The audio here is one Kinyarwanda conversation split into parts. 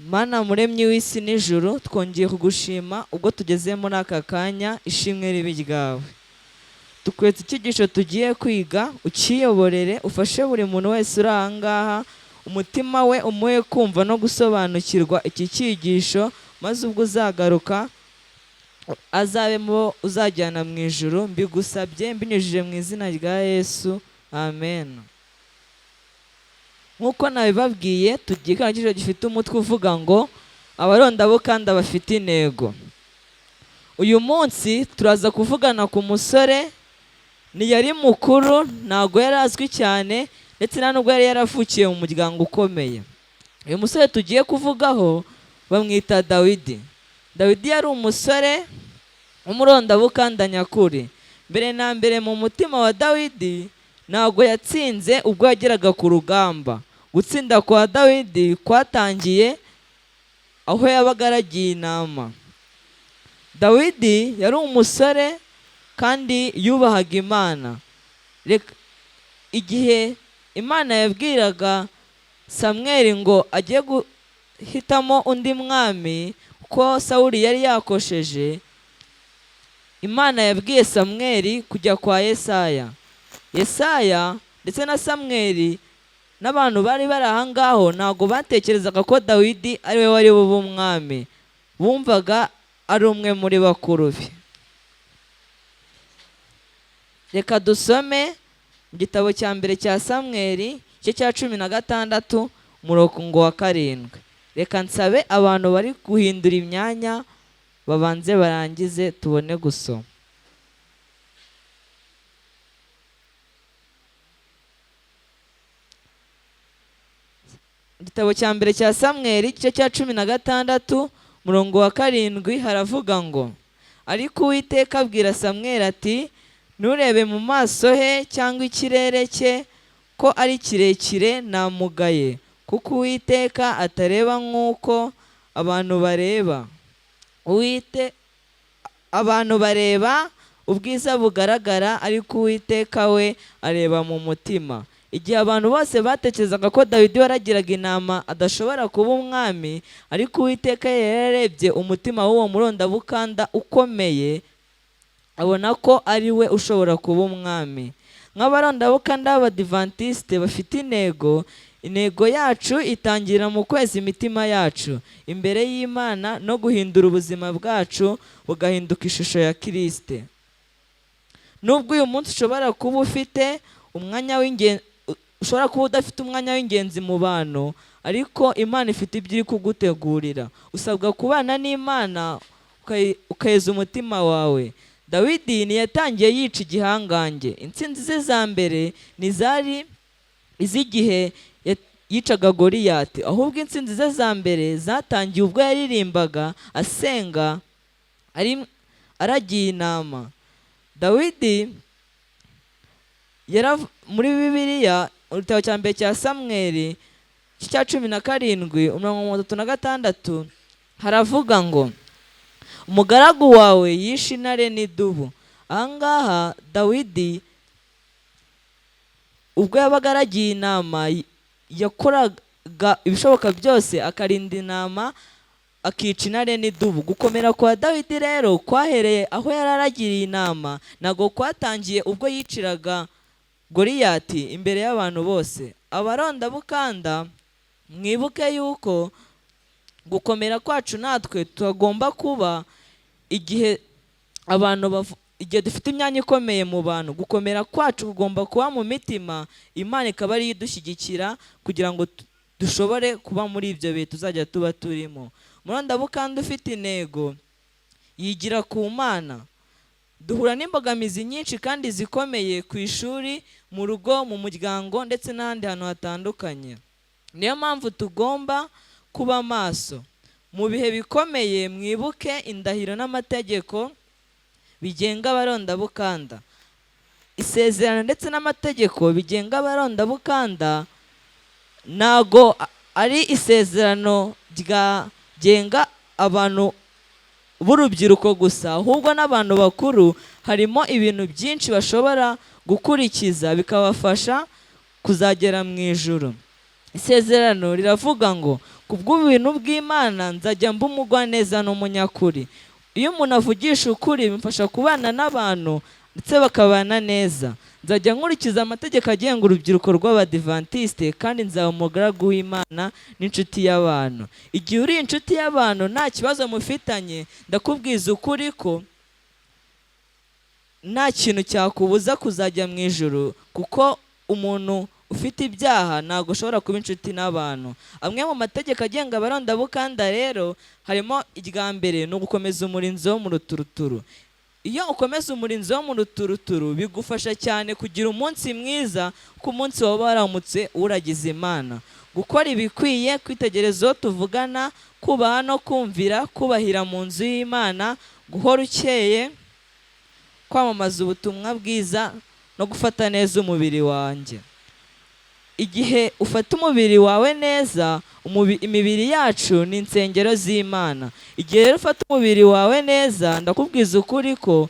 Mana muremyi w'isi n'ijuru, twongeye kugushima ubwo tugeze muri aka kanya, ishimwe ribe ryawe. Tukwetse icyigisho tugiye kwiga, ukiyoborere, ufashe buri muntu wese uri aha ngaha, umutima we umuhe kumva no gusobanukirwa iki cyigisho, maze ubwo uzagaruka azabemo uzajyana mu ijuru. Mbigusabye mbinyujije mu izina rya Yesu, amen. Nk'uko nabibabwiye, tugiye kwiga icyigisho gifite umutwe uvuga ngo abarondabukanda bafite intego. Uyu munsi turaza kuvugana ku musore, ntiyari mukuru, ntabwo yari azwi cyane, ndetse nta nubwo yari yaravukiye mu muryango ukomeye. Uyu musore tugiye kuvugaho bamwita Dawidi. Dawidi yari umusore w'umurondabukanda nyakuri. Mbere na mbere mu mutima wa Dawidi ntabwo yatsinze ubwo yageraga ku rugamba. Gutsinda kwa Dawidi kwatangiye aho yabaga aragiye inama. Dawidi yari umusore kandi yubahaga Imana. Igihe Imana yabwiraga Samweli ngo ajye guhitamo undi mwami kuko Sawuli yari yakosheje, Imana yabwiye Samweli kujya kwa Yesaya. Yesaya ndetse na Samweli n'abantu bari bari aha ngaho ntabwo batekerezaga ko Dawidi ari we wari bube umwami, bumvaga ari umwe muri bakuru be. Reka dusome mu gitabo cya mbere cya Samweli igice cya 16 umurongo wa 7. Reka nsabe abantu bari guhindura imyanya babanze barangize tubone gusoma. Igitabo cya mbere cya Samweli igice cya 16 umurongo wa 7 haravuga ngo, ariko Uwiteka abwira Samweli ati, nturebe mu maso he cyangwa ikirere cye ko ari kirekire namugaye, kuko Uwiteka atareba nk'uko abantu bareba. Abantu bareba ubwiza bugaragara, ariko Uwiteka we areba mu mutima. Igihe abantu bose batekerezaga ko Dawidi waragiraga inama adashobora kuba umwami, ariko Uwiteka yarebye umutima w'uwo murondabukanda ukomeye, abona ko ari we ushobora kuba umwami. Nk'abarondabukanda b'Abadivantisite bafite intego, intego yacu itangira mu kweza imitima yacu imbere y'Imana no guhindura ubuzima bwacu bugahinduka ishusho ya Kristo. Nubwo uyu munsi ushobora kuba ufite umwanya w'ingenzi, ushobora kuba udafite umwanya w'ingenzi mu bantu, ariko Imana ifite ibyo iri kugutegurira. Usabwa kubana n'Imana ukeza umutima wawe. Dawidi ntiyatangiye yica igihangange. Intsinzi ze za mbere ntizari iz'igihe yicaga Goliyati, ahubwo intsinzi ze za mbere zatangiye ubwo yaririmbaga asenga aragiye inama. Dawidi muri Bibiliya mu gitabo cya mbere cya Samweli cya 17 umurongo 36 haravuga ngo, umugaragu wawe yishe intare n'idubu. Aha ngaha Dawidi ubwo yabaga aragiye inama yakoraga ibishoboka byose akarinda inama, akica intare n'idubu. Gukomera kwa Dawidi rero kwahereye aho yari aragiriye inama, ntabwo kwatangiye ubwo yiciraga Goliyati imbere y'abantu bose. Abarondabukanda mwibuke yuko gukomera kwacu natwe tugomba kuba igihe dufite imyanya ikomeye mu bantu. Gukomera kwacu kugomba kuba mu mitima, Imana ikaba ariyo idushyigikira kugira ngo dushobore kuba muri ibyo bihe tuzajya tuba turimo. Umurondabukanda ufite intego yigira ku Mana. Duhura n'imbogamizi nyinshi kandi zikomeye ku ishuri, mu rugo, mu muryango ndetse n'ahandi hantu hatandukanye. Niyo mpamvu tugomba kuba maso. Mu bihe bikomeye mwibuke indahiro n'amategeko bigenga abarondabukanda. Isezerano ndetse n'amategeko bigenga abarondabukanda ntago ari isezerano ryagenga abantu b'urubyiruko gusa, ahubwo n'abantu bakuru harimo ibintu byinshi bashobora gukurikiza bikabafasha kuzagera mu ijuru. Isezerano riravuga ngo ku bw'ubuntu bw'Imana nzajya mba umugwaneza n'umunyakuri. Iyo umuntu avugisha ukuri bimufasha kubana n'abantu ndetse bakabana neza. Nzajya nkurikiza amategeko agenga urubyiruko rw'Abadivantisite kandi nzaba umugaragu w'Imana n'inshuti y'abantu. Igihe uri inshuti y'abantu nta kibazo mufitanye, ndakubwiza ukuri ko nta kintu cyakubuza kuzajya mu ijuru, kuko umuntu ufite ibyaha ntabwo ushobora kuba inshuti n'abantu. Amwe mu mategeko agenga abarondabukanda rero harimo irya mbere ni ugukomeza umurinzi wo mu ruturuturu. Iyo ukomeza umurinzi wo mu ruturuturu bigufasha cyane kugira umunsi mwiza, ku munsi waba waramutse uragize Imana. Gukora ibikwiye, kwitegereza uwo tuvugana, kubaha no kumvira, kubahira mu nzu y'Imana, guhora ukeye, kwamamaza ubutumwa bwiza no gufata neza umubiri wanjye. Igihe ufata umubiri wawe neza, imibiri yacu ni insengero z'Imana. Igihe rero ufata umubiri wawe neza, ndakubwiza ukuri ko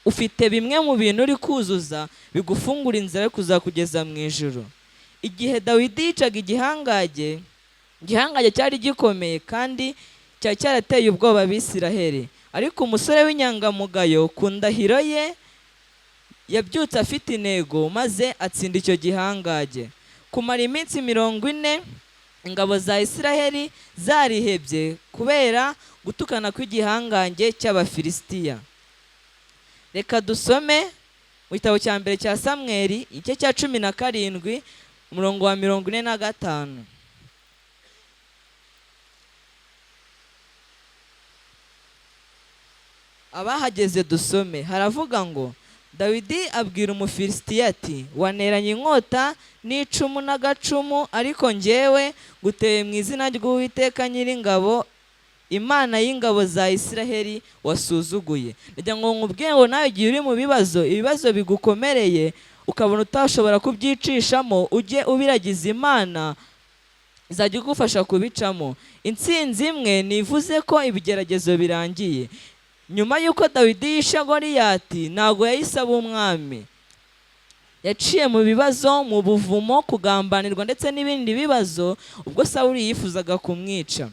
ufite bimwe mu bintu uri kuzuza bigufungura inzira yo kuzakugeza mu ijuru. Igihe Dawidi yicaga igihangange cyari gikomeye kandi cyari cyarateye ubwoba Abisiraheli, ariko umusore w'inyangamugayo ku ndahiro ye yabyutse afite intego maze atsinda icyo gihangange. Kumara iminsi 40 ingabo za Isiraheli zarihebye kubera gutukana kw'igihangange cy'Abafilisitiya. Reka dusome mu gitabo cya mbere cya Samweli igice cya 17 umurongo wa 45. Abahageze dusome. Haravuga ngo Dawidi abwira Umufilisitiya ati, waneranye inkota n'icumu n'agacumu, ariko njyewe guteye mu izina ry'Uwiteka Nyiringabo, Imana y'ingabo za Isiraheli wasuzuguye. Ndagira ngo nkubwire ngo nawe igihe uri mu ibibazo bigukomereye ukabona utashobora kubyicishamo, ujye ubiragiza Imana, izajya igufasha kubicamo. Intsinzi imwe nivuze ko ibigeragezo birangiye. Nyuma y'uko Dawidi yishe Goliyati ntabwo yahise aba umwami. Yaciye mu bibazo, mu buvumo, kugambanirwa ndetse n'ibindi bibazo ubwo Sawuli yifuzaga kumwica.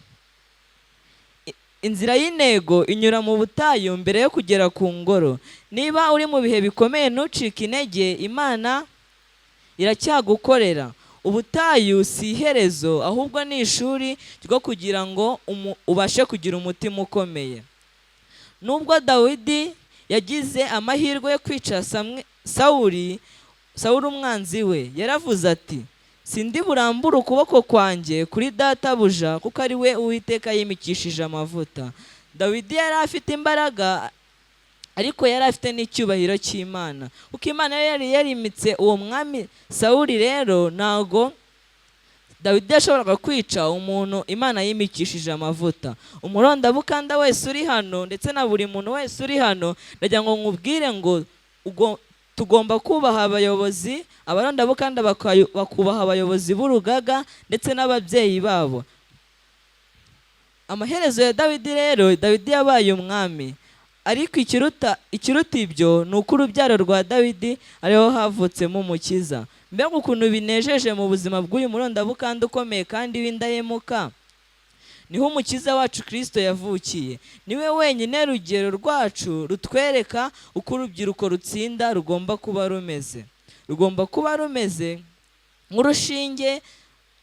Inzira y'intego inyura mu butayu mbere yo kugera ku ngoro. Niba uri mu bihe bikomeye ntucike intege, Imana iracyagukorera. Ubutayu si iherezo, ahubwo ni ishuri ryo kugira ngo ubashe kugira umutima ukomeye. Nubwo Dawidi yagize amahirwe yo kwica Sawuli umwanzi we, yaravuze ati, sindi burambure ukuboko kwanjye kuri databuja, kuko ari we Uwiteka yimikishije amavuta. Dawidi yari afite imbaraga, ariko yari afite n'icyubahiro cy'Imana, kuko Imana yari yarimitse uwo mwami Sawuli. Rero ntago Dawidi yashoboraga kwica umuntu Imana yimikishije amavuta. Umurondabukanda wese uri hano ndetse na buri muntu wese uri hano, ndagira ngo nkubwire ngo tugomba kubaha abayobozi. Abarondabukanda bakubaha abayobozi b'urugaga ndetse n'ababyeyi babo. Amaherezo ya Dawidi rero, Dawidi yabaye umwami, ariko ikiruta ibyo ni uko urubyaro rwa Dawidi ariho havutsemo umukiza. Mbega ukuntu binejeje mu buzima bw'uyu murondabukanda ukomeye kandi w'indahemuka. Niho umukiza wacu Kristo yavukiye. Niwe wenyine rugero rwacu rutwereka uko urubyiruko rutsinda rugomba kuba rumeze. Rugomba kuba rumeze nk'urushinge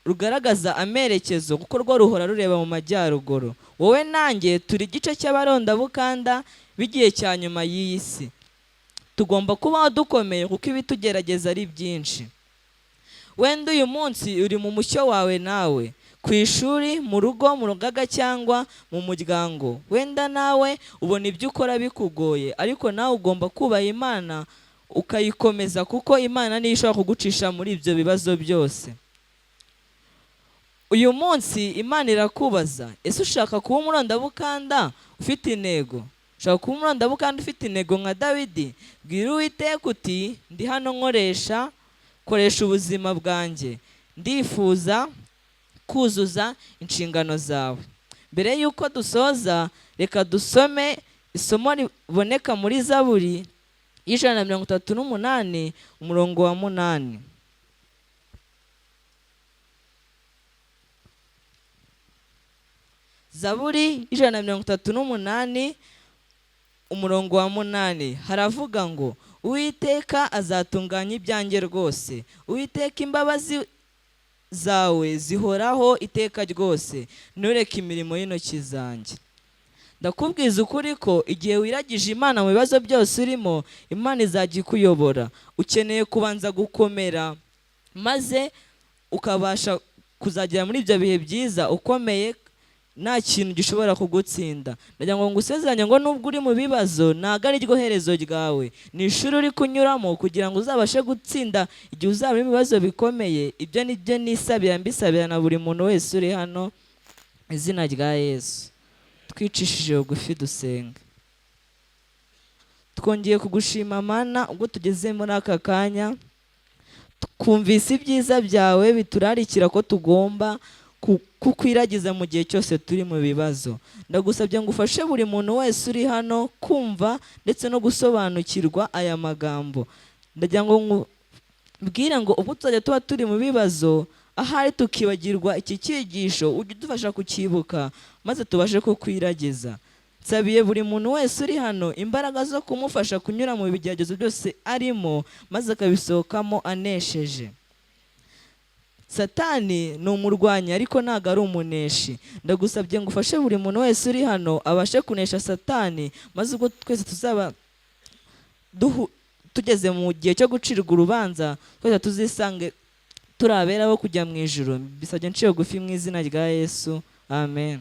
rugaragaza amerekezo, kuko rwo ruhora rureba mu majyaruguru. Wowe nanjye turi igice cy'abarondabukanda b'igihe cya nyuma y'iyi si. Tugomba kubaho dukomeye kuko ibitugerageza ari byinshi. Wenda uyu munsi uri mu mucyo wawe nawe, ku ishuri, mu rugo, mu rugaga cyangwa mu muryango. Wenda nawe ubona ibyo ukora bikugoye, ariko nawe ugomba kubaha Imana ukayikomeza, kuko Imana niyo ishobora kugucisha muri ibyo bibazo byose. Uyu munsi Imana irakubaza, ese ushaka kuba umurondabukanda ufite intego? Ushaka kuba umurondabukanda ufite intego nka Dawidi? Bwira Uwiteka uti, ndi hano koresha ubuzima bwanjye, ndifuza kuzuza inshingano zawe. Mbere y'uko dusoza, reka dusome isomo riboneka muri Zaburi y'138 umurongo wa 8. Zaburi 138 umurongo wa 8 haravuga ngo Uwiteka azatunganya ibyanjye rwose, Uwiteka imbabazi zawe zihoraho iteka ryose, ntureke imirimo y'intoki zanjye. Ndakubwiza ukuri ko igihe wiragije Imana mu bibazo byose urimo, Imana izajya ikuyobora. Ukeneye kubanza gukomera maze ukabasha kuzagera muri ibyo bihe byiza ukomeye, nta kintu gishobora kugutsinda. Ndagira ngo ngusezeranye ngo nubwo uri mu bibazo ntabwo ari ryo herezo ryawe, ni ishuri uri kunyuramo kugira ngo uzabashe gutsinda igihe uzaba uri mu bibazo bikomeye. Ibyo ni byo nisabira, mbisabira na buri muntu wese uri hano, izina rya Yesu. Twicishije bugufi dusenga. Twongeye kugushima Mana ubwo tugeze muri aka kanya, twumvise ibyiza byawe biturarikira ko tugomba kukwiragiza mu gihe cyose turi mu bibazo. Ndagusabye ngo ufashe buri muntu wese uri hano kumva ndetse no gusobanukirwa aya magambo. Ndagira ngo mbwire ngo ubwo tuzajya tuba turi mu bibazo, ahari tukibagirwa iki cyigisho, ujye udufasha kucyibuka maze tubashe kukwiragiza. Nsabiye buri muntu wese uri hano imbaraga zo kumufasha kunyura mu bigeragezo byose arimo, maze akabisohokamo anesheje. Satani ni umurwanyi ariko ntabwo ari umuneshi. Ndagusabye ngo ufashe buri muntu wese uri hano abashe kunesha Satani, maze ubwo twese tuzaba tugeze mu gihe cyo gucirwa urubanza, twese tuzisange turi abera bo kujya mu ijuru. Bisabye nciye bugufi mu izina rya Yesu, amen.